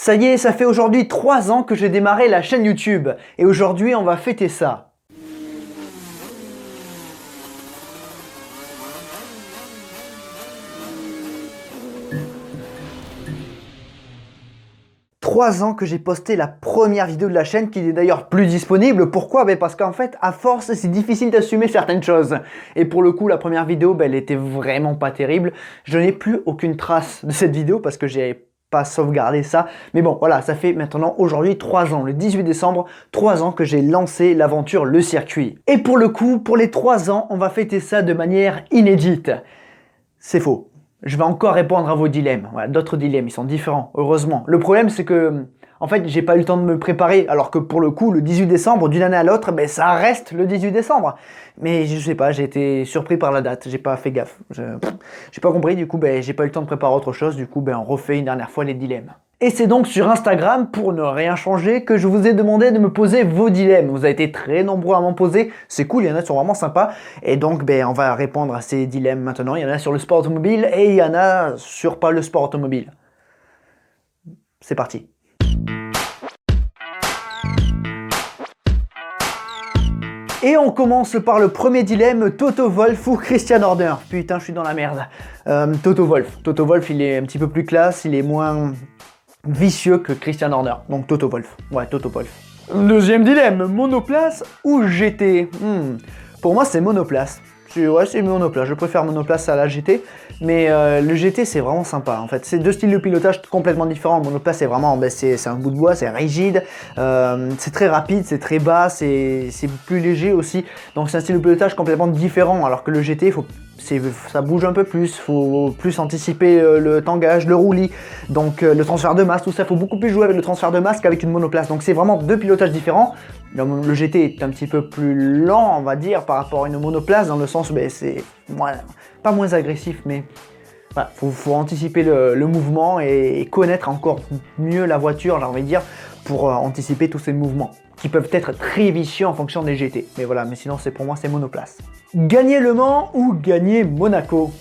Ça y est, ça fait aujourd'hui 3 ans que j'ai démarré la chaîne YouTube et aujourd'hui on va fêter ça. Trois ans que j'ai posté la première vidéo de la chaîne qui n'est d'ailleurs plus disponible. Pourquoi? Parce qu'en fait, à force, c'est difficile d'assumer certaines choses. Et pour le coup, la première vidéo, elle était vraiment pas terrible. Je n'ai plus aucune trace de cette vidéo parce que j'ai pas sauvegardé ça. Mais bon, voilà, ça fait maintenant aujourd'hui 3 ans, le 18 décembre, 3 ans que j'ai lancé l'aventure Le Circuit. Et pour le coup, pour les 3 ans, on va fêter ça de manière inédite. C'est faux. Je vais encore répondre à vos dilemmes. Voilà, d'autres dilemmes, ils sont différents, heureusement. Le problème, c'est que, en fait, j'ai pas eu le temps de me préparer, alors que pour le coup, le 18 décembre, d'une année à l'autre, ça reste le 18 décembre. Mais je sais pas, j'ai été surpris par la date, j'ai pas fait gaffe. J'ai pas compris, du coup, j'ai pas eu le temps de préparer autre chose, du coup, on refait une dernière fois les dilemmes. Et c'est donc sur Instagram, pour ne rien changer, que je vous ai demandé de me poser vos dilemmes. Vous avez été très nombreux à m'en poser, c'est cool, il y en a qui sont vraiment sympas. Et donc, on va répondre à ces dilemmes maintenant. Il y en a sur le sport automobile et il y en a sur pas le sport automobile. C'est parti. Et on commence par le premier dilemme, Toto Wolff ou Christian Horner. Putain, je suis dans la merde. Toto Wolff. Toto Wolff, il est un petit peu plus classe, il est moins vicieux que Christian Horner. Donc Toto Wolff. Ouais, Toto Wolff. Deuxième dilemme, monoplace ou GT? Pour moi, c'est monoplace. Ouais, c'est monoplace. Je préfère monoplace à la GT. Mais le GT, c'est vraiment sympa. En fait, c'est deux styles de pilotage complètement différents. Le monoplace, c'est vraiment, c'est un bout de bois, c'est rigide. C'est très rapide, c'est très bas, c'est plus léger aussi. Donc, c'est un style de pilotage complètement différent. Alors que le GT, ça bouge un peu plus. Il faut plus anticiper le tangage, le roulis. Donc, le transfert de masse, tout ça. Il faut beaucoup plus jouer avec le transfert de masse qu'avec une monoplace. Donc, c'est vraiment deux pilotages différents. Le GT est un petit peu plus lent, on va dire, par rapport à une monoplace, dans le sens où c'est pas moins agressif, mais voilà, faut anticiper le mouvement et connaître encore mieux la voiture, j'ai envie de dire, pour anticiper tous ces mouvements, qui peuvent être très vicieux en fonction des GT. Mais voilà, mais sinon, pour moi, c'est monoplace. Gagner Le Mans ou gagner Monaco?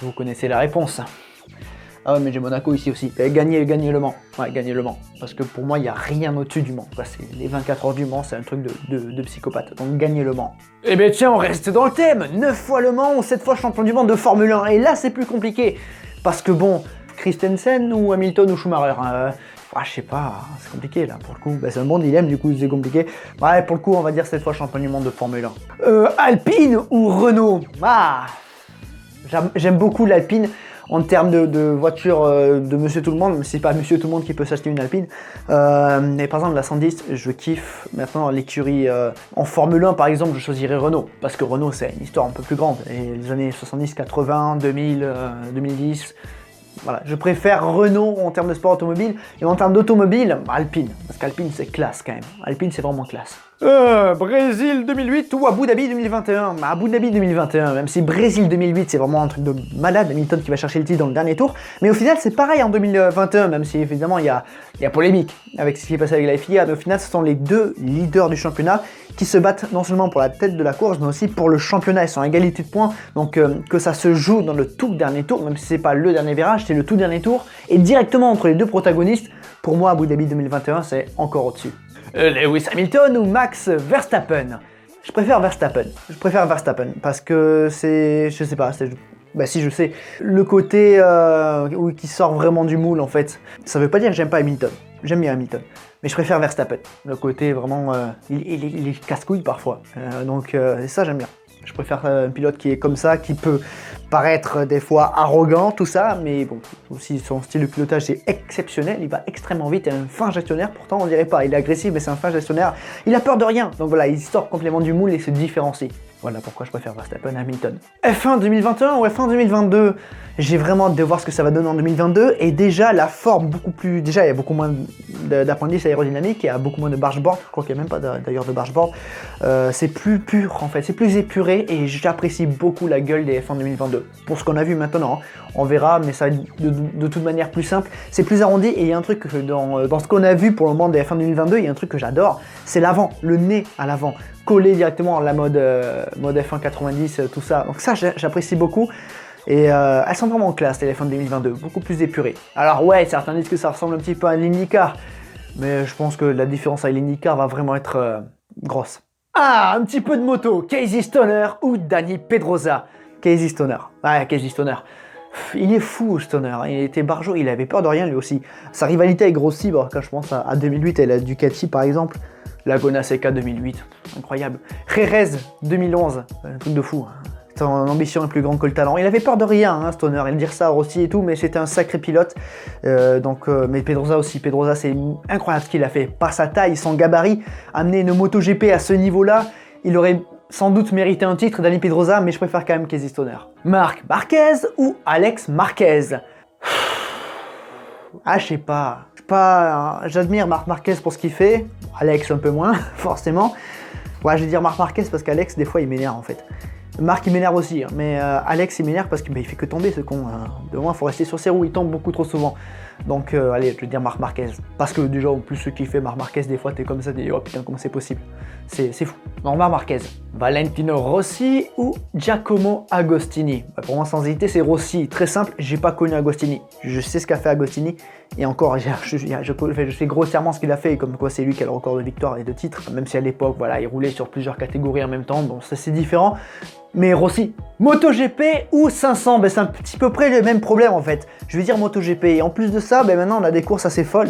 Vous connaissez la réponse. Ah ouais, mais j'ai Monaco ici aussi. Gagner Le Mans. Ouais, gagner Le Mans. Parce que pour moi, il n'y a rien au-dessus du Mans. C'est les 24 heures du Mans, c'est un truc de psychopathe. Donc gagner Le Mans. Eh bien tiens, on reste dans le thème. 9 fois Le Mans ou 7 fois champion du monde de Formule 1. Et là, c'est plus compliqué. Parce que bon, Christensen ou Hamilton ou Schumacher, je sais pas, c'est compliqué là pour le coup. C'est un bon dilemme, du coup c'est compliqué. Ouais, pour le coup, on va dire 7 fois champion du monde de Formule 1. Alpine ou Renault? J'aime beaucoup l'Alpine. En termes de voiture de Monsieur Tout-le-Monde, même si c'est pas Monsieur Tout-le-Monde qui peut s'acheter une Alpine. Mais par exemple, la 110, je kiffe. Maintenant, l'écurie en Formule 1, par exemple, je choisirais Renault. Parce que Renault, c'est une histoire un peu plus grande. Et les années 70, 80, 2000, 2010... Voilà, je préfère Renault en termes de sport automobile. Et en termes d'automobile, Alpine. Parce qu'Alpine, c'est classe quand même. Alpine, c'est vraiment classe. Brésil 2008 ou Abu Dhabi 2021? Abu Dhabi 2021, même si Brésil 2008 c'est vraiment un truc de malade, Hamilton qui va chercher le titre dans le dernier tour, mais au final c'est pareil en 2021, même si évidemment il y a polémique avec ce qui est passé avec la FIA, mais au final ce sont les deux leaders du championnat qui se battent non seulement pour la tête de la course, mais aussi pour le championnat. Ils sont à égalité de points, donc que ça se joue dans le tout dernier tour, même si c'est pas le dernier virage, c'est le tout dernier tour, et directement entre les deux protagonistes, pour moi Abu Dhabi 2021 c'est encore au-dessus. Lewis Hamilton ou Max Verstappen? Je préfère Verstappen. Parce que je sais pas, si je sais, le côté qui sort vraiment du moule en fait. Ça veut pas dire que j'aime pas Hamilton. J'aime bien Hamilton. Mais je préfère Verstappen. Le côté vraiment, il est casse-couille parfois. Donc ça j'aime bien. Je préfère un pilote qui est comme ça, qui peut paraître des fois arrogant, tout ça, mais bon, aussi son style de pilotage est exceptionnel, il va extrêmement vite, il est un fin gestionnaire, pourtant on dirait pas, il est agressif mais c'est un fin gestionnaire, il a peur de rien, donc voilà, il sort complètement du moule et se différencie. Voilà pourquoi je préfère Verstappen à Hamilton. F1 2021 ou F1 2022? J'ai vraiment hâte de voir ce que ça va donner en 2022 et déjà la forme déjà il y a beaucoup moins d'appendices aérodynamiques, il y a beaucoup moins de bargeboard, je crois qu'il n'y a même pas d'ailleurs de bargeboard. C'est plus pur en fait, c'est plus épuré et j'apprécie beaucoup la gueule des F1 2022. Pour ce qu'on a vu maintenant, on verra, mais ça va être de toute manière plus simple. C'est plus arrondi et il y a un truc que dans ce qu'on a vu pour le moment des F1 2022, il y a un truc que j'adore, c'est l'avant, le nez à l'avant, collé directement à la mode F1 90, tout ça. Donc ça j'apprécie beaucoup. Et elles sont vraiment classe, les F1 2022, beaucoup plus épurées. Alors ouais, certains disent que ça ressemble un petit peu à l'IndyCar, mais je pense que la différence avec l'IndyCar va vraiment être grosse. Ah, un petit peu de moto, Casey Stoner ou Dani Pedrosa. Casey Stoner, ouais, Casey Stoner. Il est fou, Stoner, il était barjot, il avait peur de rien lui aussi. Sa rivalité avec Rossi, bon, quand je pense à 2008 et la Ducati par exemple, Laguna Seca 2008, incroyable. Jerez 2011, un truc de fou. Son ambition est plus grande que le talent. Il avait peur de rien, hein, Stoner, il dire ça à Rossi et tout, mais c'était un sacré pilote. Mais Pedrosa aussi, Pedrosa c'est incroyable ce qu'il a fait. Par sa taille, son gabarit, amener une MotoGP à ce niveau-là, il aurait sans doute mérité un titre, Dani Pedrosa, mais je préfère quand même Casey Stoner. Marc Marquez ou Alex Marquez? Ah, je sais pas. J'admire Marc Marquez pour ce qu'il fait. Alex un peu moins, forcément. Ouais, je vais dire Marc Marquez parce qu'Alex, des fois, il m'énerve en fait. Marc, il m'énerve aussi, hein, mais Alex, il m'énerve parce qu'il fait que tomber ce con. De moins, il faut rester sur ses roues, il tombe beaucoup trop souvent. Donc, allez, je vais dire Marc Marquez. Parce que déjà, en plus, ce qu'il fait, Marc Marquez, des fois, t'es comme ça, t'es oh putain, comment c'est possible? C'est fou. Non, Marc Marquez. Valentino Rossi ou Giacomo Agostini? Bah, pour moi, sans hésiter, c'est Rossi. Très simple, j'ai pas connu Agostini. Je sais ce qu'a fait Agostini. Et encore, je sais grossièrement ce qu'il a fait, comme quoi c'est lui qui a le record de victoires et de titres. Même si à l'époque, voilà, il roulait sur plusieurs catégories en même temps. Bon, ça c'est différent. Mais Rossi, MotoGP ou 500, ben c'est un petit peu près le même problème en fait. Je vais dire MotoGP. Et en plus de ça, ben maintenant on a des courses assez folles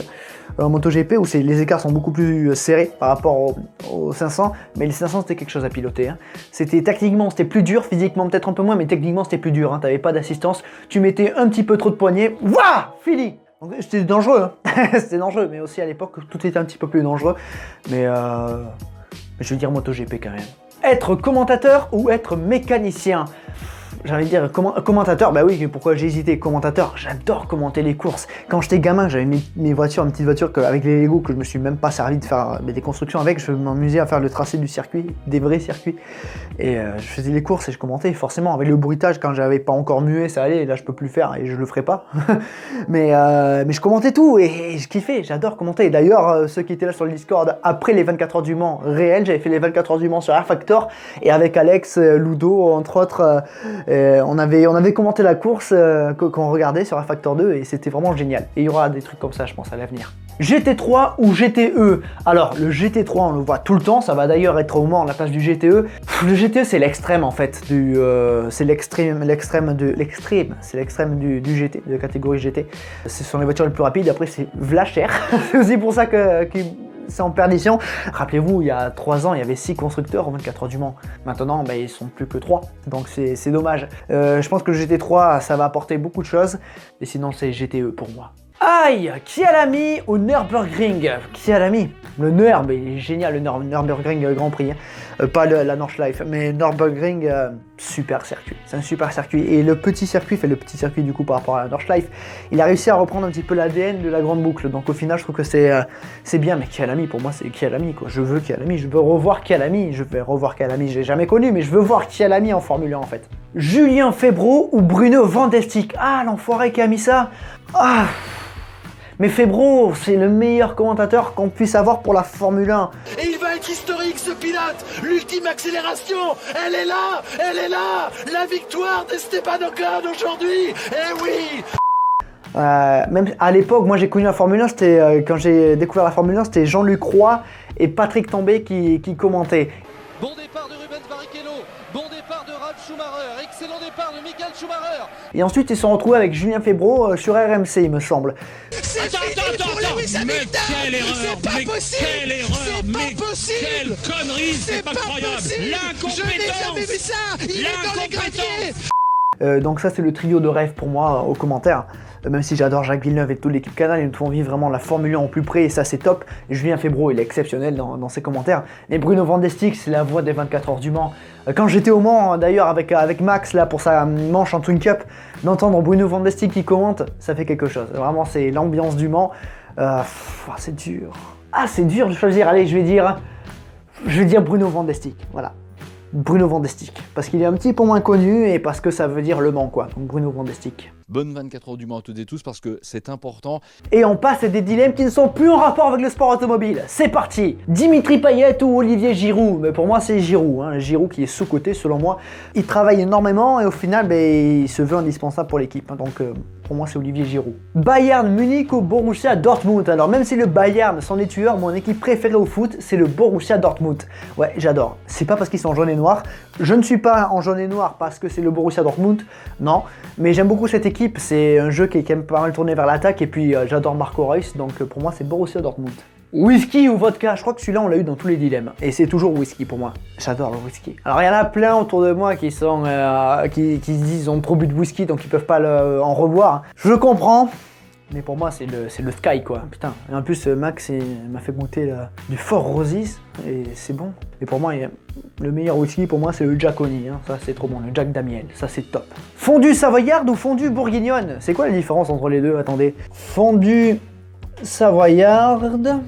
en MotoGP où les écarts sont beaucoup plus serrés par rapport aux 500. Mais les 500 c'était quelque chose à piloter. Hein. C'était techniquement c'était plus dur, physiquement peut-être un peu moins, mais techniquement c'était plus dur. Hein. T'avais pas d'assistance, tu mettais un petit peu trop de poignets, wouah, fini. C'était dangereux, hein. C'était dangereux, mais aussi à l'époque tout était un petit peu plus dangereux. Mais je vais dire MotoGP quand même. Être commentateur ou être mécanicien? J'ai envie de dire commentateur, bah oui, pourquoi j'ai hésité, commentateur, j'adore commenter les courses. Quand j'étais gamin, j'avais mes voitures, une petite voiture avec les Lego que je me suis même pas servi de faire des constructions avec, je m'amusais à faire le tracé du circuit, des vrais circuits. Et je faisais les courses et je commentais, forcément, avec le bruitage, quand j'avais pas encore mué, ça allait, là je peux plus le faire et je le ferai pas. mais je commentais tout et je kiffais, j'adore commenter. D'ailleurs, ceux qui étaient là sur le Discord, après les 24 heures du Mans réels, j'avais fait les 24 heures du Mans sur R-Factor et avec Alex, Ludo, entre autres, on avait commenté la course qu'on regardait sur R-Factor 2 et c'était vraiment génial. Et il y aura des trucs comme ça, je pense, à l'avenir. GT3 ou GTE? Alors, le GT3, on le voit tout le temps, ça va d'ailleurs être au Mans à la place du GTE. Le GTE, c'est l'extrême en fait, c'est l'extrême du GT, de catégorie GT. Ce sont les voitures les plus rapides, après c'est v'là cher. C'est aussi pour ça que c'est en perdition. Rappelez-vous, il y a 3 ans, il y avait 6 constructeurs aux 24 heures du Mans. Maintenant, bah, ils sont plus que 3, donc c'est dommage. Je pense que le GT3, ça va apporter beaucoup de choses, et sinon c'est GTE pour moi. Aïe, Kyalami ou Nürburgring? Kyalami, le Nürb, il est génial, le Nürburgring Grand Prix, hein. Pas la Nordschleife, mais Nürburgring, super circuit, c'est un super circuit. Et le petit circuit du coup par rapport à la Nordschleife, il a réussi à reprendre un petit peu l'ADN de la grande boucle, donc au final je trouve que c'est bien, mais Kyalami, pour moi c'est Kyalami quoi, je veux Kyalami, je veux revoir Kyalami, je l'ai jamais connu, mais je veux voir Kyalami en Formule 1 en fait. Julien Febvre ou Bruno Vandestick? Ah, l'enfoiré qui a mis ça. Ah. Mais Febvre, c'est le meilleur commentateur qu'on puisse avoir pour la Formule 1. Et il va être historique ce pilote. L'ultime accélération, elle est là. La victoire d'Esteban Ocon aujourd'hui. Eh oui. Même à l'époque, moi j'ai connu la Formule 1, c'était quand j'ai découvert la Formule 1, c'était Jean-Luc Roy et Patrick Tambay qui commentaient. Bon départ de Rubens Barrichello, bon départ de Ralf Schumacher, excellent départ de Michael Schumacher. Et ensuite ils se sont retrouvés avec Julien Febvre sur RMC, il me semble. Attends, mais quelle erreur, quelle connerie, c'est pas croyable. L'incompétence, donc ça c'est le trio de rêve pour moi aux commentaires. Même si j'adore Jacques Villeneuve et toute l'équipe Canal, ils nous font vivre vraiment la Formule 1 au plus près et ça c'est top. Julien Febvre il est exceptionnel dans ses commentaires. Mais Bruno Vandestick c'est la voix des 24 heures du Mans. Quand j'étais au Mans d'ailleurs avec Max là pour sa manche en Twin Cup, d'entendre Bruno Vandestick qui commente, ça fait quelque chose. Vraiment c'est l'ambiance du Mans. C'est dur. Ah c'est dur de choisir, allez je vais dire Bruno Vandestick, voilà. Bruno Van de Stick. Parce qu'il est un petit peu moins connu et parce que ça veut dire Le Mans, quoi. Donc Bruno Van de Stick. Bonne 24 heures du Mans à toutes et tous parce que c'est important. Et on passe à des dilemmes qui ne sont plus en rapport avec le sport automobile. C'est parti! Dimitri Payet ou Olivier Giroud? Mais pour moi, c'est Giroud. Hein. Giroud qui est sous-coté, selon moi. Il travaille énormément et au final, il se veut indispensable pour l'équipe. Hein. Donc, pour moi, c'est Olivier Giroud. Bayern Munich ou Borussia Dortmund? Alors, même si le Bayern s'en est tueur, mon équipe préférée au foot, c'est le Borussia Dortmund. Ouais, j'adore. C'est pas parce qu'ils sont en jaune et noir. Je ne suis pas en jaune et noir parce que c'est le Borussia Dortmund. Non. Mais j'aime beaucoup cette équipe. C'est un jeu qui est quand même pas mal tourné vers l'attaque. Et puis, j'adore Marco Reus. Donc, pour moi, c'est Borussia Dortmund. Whisky ou vodka? Je crois que celui-là, on l'a eu dans tous les dilemmes. Et c'est toujours whisky pour moi. J'adore le whisky. Alors, il y en a plein autour de moi qui sont qui se disent ils ont trop bu de whisky, donc ils peuvent pas en reboire. Je comprends. Mais pour moi, c'est le Sky, quoi. Putain. Et en plus, Max m'a fait goûter du Fort Roses. Et c'est bon. Et pour moi, le meilleur whisky, pour moi, c'est le Giaconi. Hein. Ça, c'est trop bon. Le Jack Daniel. Ça, c'est top. Fondue savoyarde ou fondue bourguignonne? C'est quoi la différence entre les deux? Attendez. Fondue savoyarde.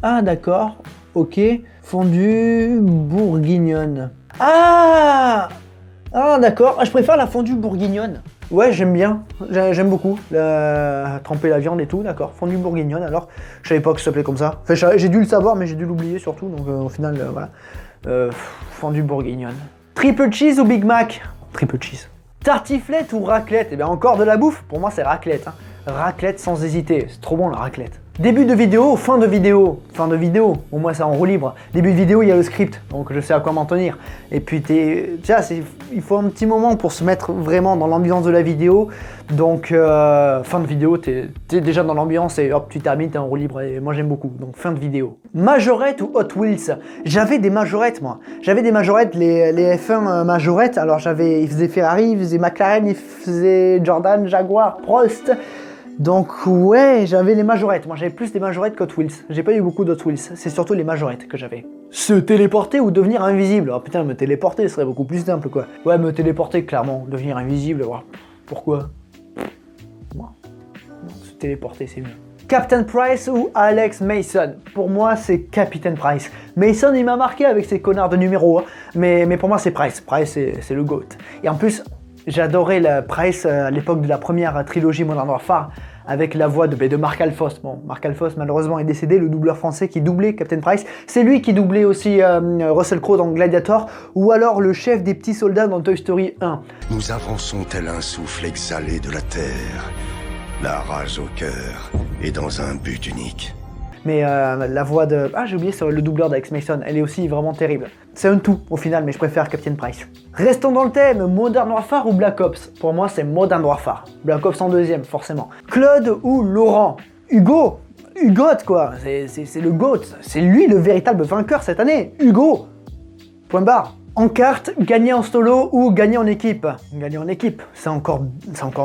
Ah, d'accord. Ok. Fondue bourguignonne. Ah, d'accord. Ah, je préfère la fondue bourguignonne. Ouais, j'aime bien. J'aime beaucoup. Tremper la viande et tout, d'accord. Fondue bourguignonne, alors. Je savais pas que ça s'appelait comme ça. Enfin, j'ai dû le savoir, mais j'ai dû l'oublier surtout. Donc, au final, voilà. Fondue bourguignonne. Triple cheese ou Big Mac? Triple cheese. Tartiflette ou raclette? Eh bien, encore de la bouffe? Pour moi, c'est raclette. Hein. Raclette sans hésiter. C'est trop bon, la raclette. Début de vidéo, fin de vidéo. Fin de vidéo, au moins c'est en roue libre. Début de vidéo, il y a le script, donc je sais à quoi m'en tenir. Et puis il faut un petit moment pour se mettre vraiment dans l'ambiance de la vidéo. Donc fin de vidéo, t'es déjà dans l'ambiance et hop, tu termines, t'es en roue libre. Et moi j'aime beaucoup, donc fin de vidéo. Majorette ou Hot Wheels? J'avais des majorettes, moi. J'avais des majorettes, les F1 majorettes. Alors ils faisaient Ferrari, ils faisaient McLaren, ils faisaient Jordan, Jaguar, Prost. Donc ouais, j'avais les majorettes. Moi j'avais plus des majorettes qu'Hot Wheels. J'ai pas eu beaucoup d'Hot Wheels. C'est surtout les majorettes que j'avais. Se téléporter ou devenir invisible? Oh putain, me téléporter serait beaucoup plus simple, quoi. Ouais, me téléporter, clairement. Devenir invisible, ouais. Pourquoi? Moi. Se téléporter, c'est mieux. Captain Price ou Alex Mason? Pour moi, c'est Captain Price. Mason, il m'a marqué avec ses connards de numéros. Hein. Mais pour moi, c'est Price. Price, c'est le GOAT. Et en plus, j'adorais la Price à l'époque de la première trilogie Modern Warfare avec la voix de Mark Alphos. Bon, Mark Alphos malheureusement est décédé, le doubleur français qui doublait Captain Price. C'est lui qui doublait aussi Russell Crowe dans Gladiator ou alors le chef des petits soldats dans Toy Story 1. Nous avançons tel un souffle exhalé de la terre, la rage au cœur et dans un but unique. Mais la voix de... Ah, j'ai oublié, c'est le doubleur d'Alex Mason. Elle est aussi vraiment terrible. C'est un tout, au final, mais je préfère Captain Price. Restons dans le thème, Modern Warfare ou Black Ops? Pour moi, c'est Modern Warfare. Black Ops en deuxième, forcément. Claude ou Laurent? Hugo, quoi. C'est le GOAT. C'est lui le véritable vainqueur cette année. Hugo. Point barre. En carte, gagner en solo ou gagner en équipe? Gagner en équipe, c'est encore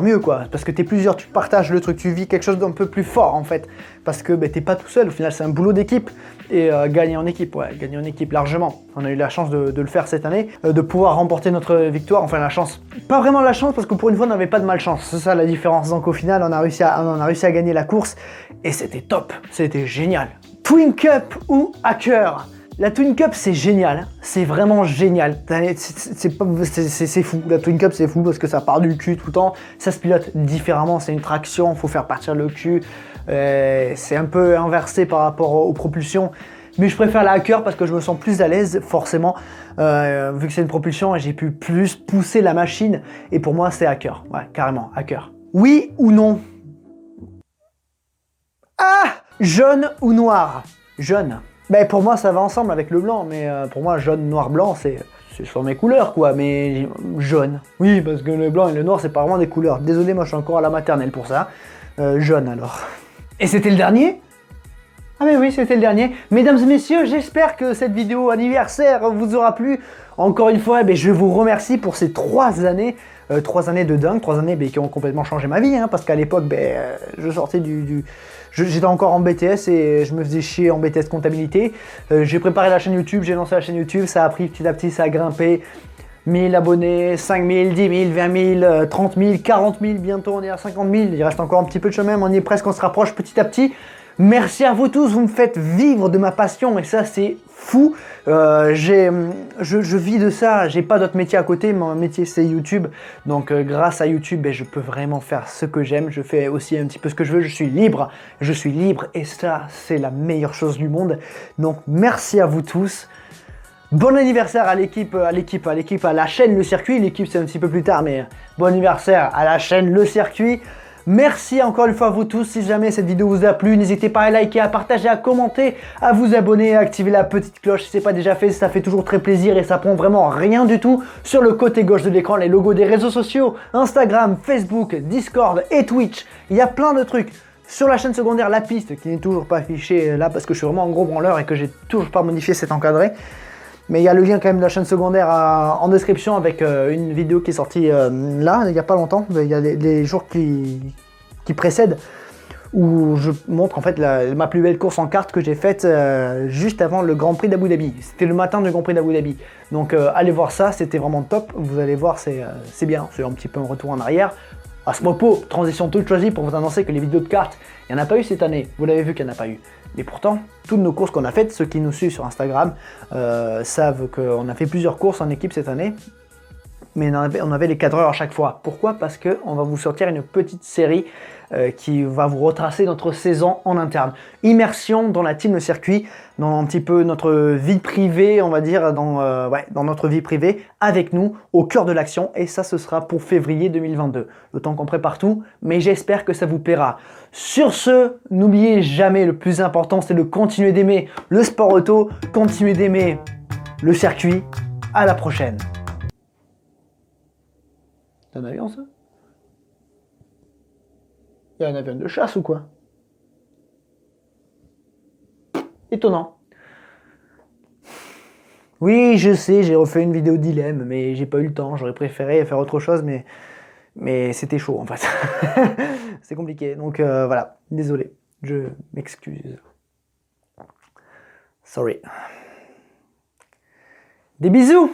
mieux, quoi. Parce que t'es plusieurs, tu partages le truc, tu vis quelque chose d'un peu plus fort, en fait. Parce que t'es pas tout seul, au final, c'est un boulot d'équipe. Et gagner en équipe, ouais, gagner en équipe largement. On a eu la chance de le faire cette année, de pouvoir remporter notre victoire. Enfin, la chance. Pas vraiment la chance, parce que pour une fois, on n'avait pas de malchance. C'est ça la différence. Donc au final, on a réussi à gagner la course. Et c'était top. C'était génial. Twin Cup ou Hacker? La Twin Cup, c'est génial, hein. C'est vraiment génial. C'est fou, la Twin Cup, c'est fou parce que ça part du cul tout le temps. Ça se pilote différemment, c'est une traction, faut faire partir le cul. C'est un peu inversé par rapport aux propulsions. Mais je préfère la Hacker parce que je me sens plus à l'aise, forcément, vu que c'est une propulsion et j'ai pu plus pousser la machine. Et pour moi, c'est Hacker, ouais, carrément, Hacker. Oui ou non? Ah! Jaune ou noir? Jaune. Ben pour moi ça va ensemble avec le blanc, mais pour moi jaune, noir, blanc c'est sur mes couleurs quoi, mais jaune. Oui parce que le blanc et le noir c'est pas vraiment des couleurs. Désolé, moi je suis encore à la maternelle pour ça. Jaune alors. Et c'était le dernier? Ah mais oui, c'était le dernier. Mesdames et messieurs, j'espère que cette vidéo anniversaire vous aura plu. Encore une fois, je vous remercie pour ces 3 années. 3 années de dingue, 3 années qui ont complètement changé ma vie, hein, parce qu'à l'époque, je sortais j'étais encore en BTS et je me faisais chier en BTS comptabilité. J'ai préparé la chaîne YouTube, j'ai lancé la chaîne YouTube, ça a pris petit à petit, ça a grimpé. 1000 abonnés, 5000, 10 000, 20 000, 30 000, 40 000, bientôt on est à 50 000. Il reste encore un petit peu de chemin, mais on y est presque, on se rapproche petit à petit. Merci à vous tous, vous me faites vivre de ma passion et ça c'est fou. Je vis de ça, j'ai pas d'autre métier à côté, mon métier c'est YouTube. Donc grâce à YouTube, je peux vraiment faire ce que j'aime. Je fais aussi un petit peu ce que je veux, je suis libre et ça c'est la meilleure chose du monde. Donc merci à vous tous. Bon anniversaire à l'équipe, à la chaîne Le Circuit. L'équipe c'est un petit peu plus tard, mais bon anniversaire à la chaîne Le Circuit. Merci encore une fois à vous tous. Si jamais cette vidéo vous a plu, n'hésitez pas à liker, à partager, à commenter, à vous abonner, à activer la petite cloche si ce n'est pas déjà fait. Ça fait toujours très plaisir et ça prend vraiment rien du tout. Sur le côté gauche de l'écran, les logos des réseaux sociaux, Instagram, Facebook, Discord et Twitch. Il y a plein de trucs. Sur la chaîne secondaire, la piste qui n'est toujours pas affichée là parce que je suis vraiment en gros branleur et que j'ai toujours pas modifié cet encadré. Mais il y a le lien quand même de la chaîne secondaire en description avec une vidéo qui est sortie là, il n'y a pas longtemps, il y a les jours qui précèdent, où je montre en fait ma plus belle course en kart que j'ai faite juste avant le Grand Prix d'Abu Dhabi. C'était le matin du Grand Prix d'Abu Dhabi. Donc allez voir ça, c'était vraiment top, vous allez voir, c'est bien, c'est un petit peu un retour en arrière. À ce propos, transition toute choisie pour vous annoncer que les vidéos de cartes, il n'y en a pas eu cette année, vous l'avez vu qu'il n'y en a pas eu. Mais pourtant, toutes nos courses qu'on a faites, ceux qui nous suivent sur Instagram savent qu'on a fait plusieurs courses en équipe cette année, mais on avait les 4 heures à chaque fois. Pourquoi? Parce qu'on va vous sortir une petite série qui va vous retracer notre saison en interne. Immersion dans la team Le Circuit, dans un petit peu notre vie privée, on va dire, dans notre vie privée, avec nous, au cœur de l'action, et ça ce sera pour février 2022. Le temps qu'on prépare tout, mais j'espère que ça vous plaira. Sur ce, n'oubliez jamais, le plus important, c'est de continuer d'aimer le sport auto, continuer d'aimer le circuit. À la prochaine. C'est un avion ça? Il y a un avion de chasse ou quoi? Étonnant. Oui, je sais, j'ai refait une vidéo dilemme, mais j'ai pas eu le temps. J'aurais préféré faire autre chose, mais c'était chaud en fait. C'est compliqué. Donc voilà, désolé. Je m'excuse. Sorry. Des bisous!